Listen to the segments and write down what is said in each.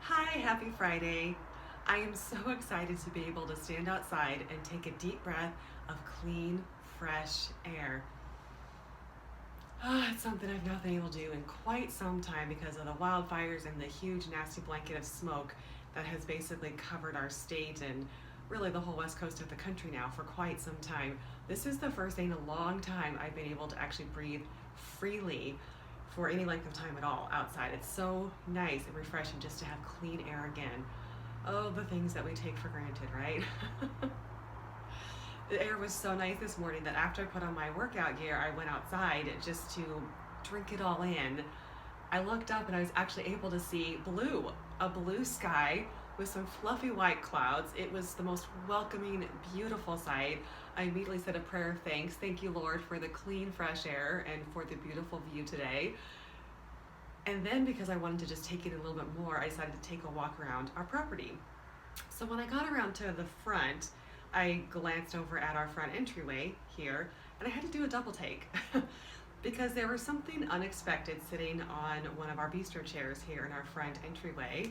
Hi, happy Friday. I am so excited to be able to stand outside and take a deep breath of clean, fresh air. It's something I've not been able to do in quite some time because of the wildfires and the huge, nasty blanket of smoke that has basically covered our state and really the whole west coast of the country now for quite some time. This is the first day in a long time I've been able to actually breathe freely for any length of time at all outside. It's so nice and refreshing just to have clean air again. Oh, the things that we take for granted, right? The air was so nice this morning that after I put on my workout gear, I went outside just to drink it all in. I looked up and I was actually able to see blue, a blue sky with some fluffy white clouds. It was the most welcoming, beautiful sight. I immediately said a prayer of thanks. Thank you, Lord, for the clean, fresh air and for the beautiful view today. And then, because I wanted to just take it a little bit more, I decided to take a walk around our property. So when I got around to the front, I glanced over at our front entryway here, and I had to do a double take because there was something unexpected sitting on one of our bistro chairs here in our front entryway.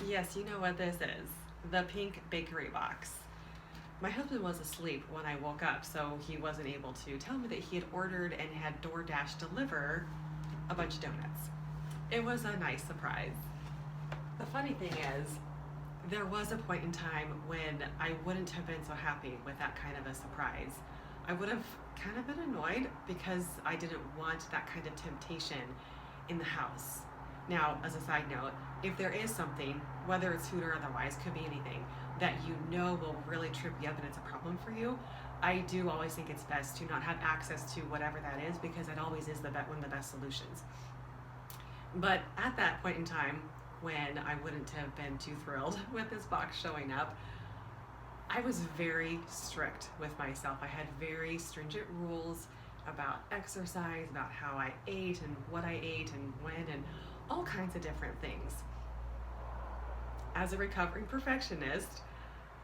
Yes, you know what this is, the pink bakery box. My husband was asleep when I woke up, so he wasn't able to tell me that he had ordered and had DoorDash deliver a bunch of donuts. It was a nice surprise. The funny thing is, there was a point in time when I wouldn't have been so happy with that kind of a surprise. I would have kind of been annoyed because I didn't want that kind of temptation in the house. Now, as a side note, if there is something, whether it's food or otherwise, could be anything, that you know will really trip you up and it's a problem for you, I do always think it's best to not have access to whatever that is because it always is one of the best solutions. But at that point in time, when I wouldn't have been too thrilled with this box showing up, I was very strict with myself. I had very stringent rules about exercise, about how I ate and what I ate and when, and all kinds of different things. As a recovering perfectionist,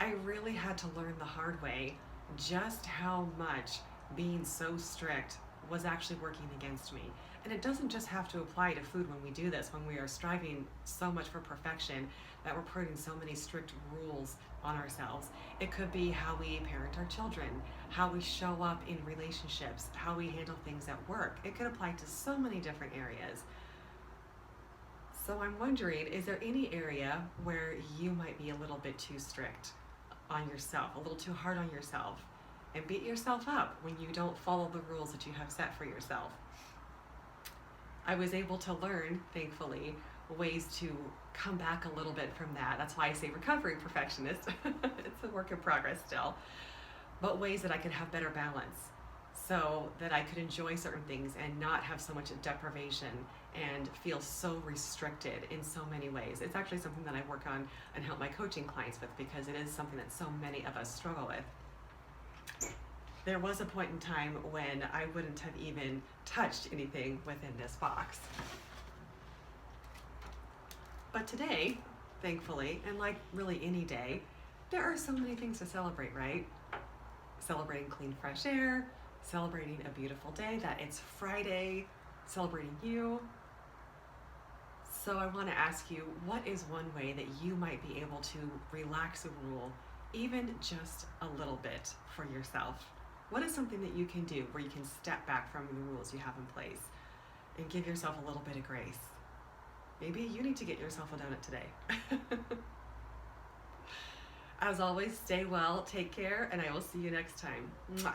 I really had to learn the hard way just how much being so strict was actually working against me. And it doesn't just have to apply to food when we do this, when we are striving so much for perfection that we're putting so many strict rules on ourselves. It could be how we parent our children, how we show up in relationships, how we handle things at work. It could apply to so many different areas. So I'm wondering, is there any area where you might be a little bit too strict on yourself, a little too hard on yourself, and beat yourself up when you don't follow the rules that you have set for yourself? I was able to learn, thankfully, ways to come back a little bit from that. That's why I say recovering perfectionist. It's a work in progress still. But ways that I could have better balance so that I could enjoy certain things and not have so much deprivation and feel so restricted in so many ways. It's actually something that I work on and help my coaching clients with because it is something that so many of us struggle with. There was a point in time when I wouldn't have even touched anything within this box. But today, thankfully, and like really any day, there are so many things to celebrate, right? Celebrating clean, fresh air, celebrating a beautiful day, that it's Friday, celebrating you. So I want to ask you, what is one way that you might be able to relax a rule, even just a little bit for yourself? What is something that you can do where you can step back from the rules you have in place and give yourself a little bit of grace? Maybe you need to get yourself a donut today. As always, stay well, take care, and I will see you next time. Mwah.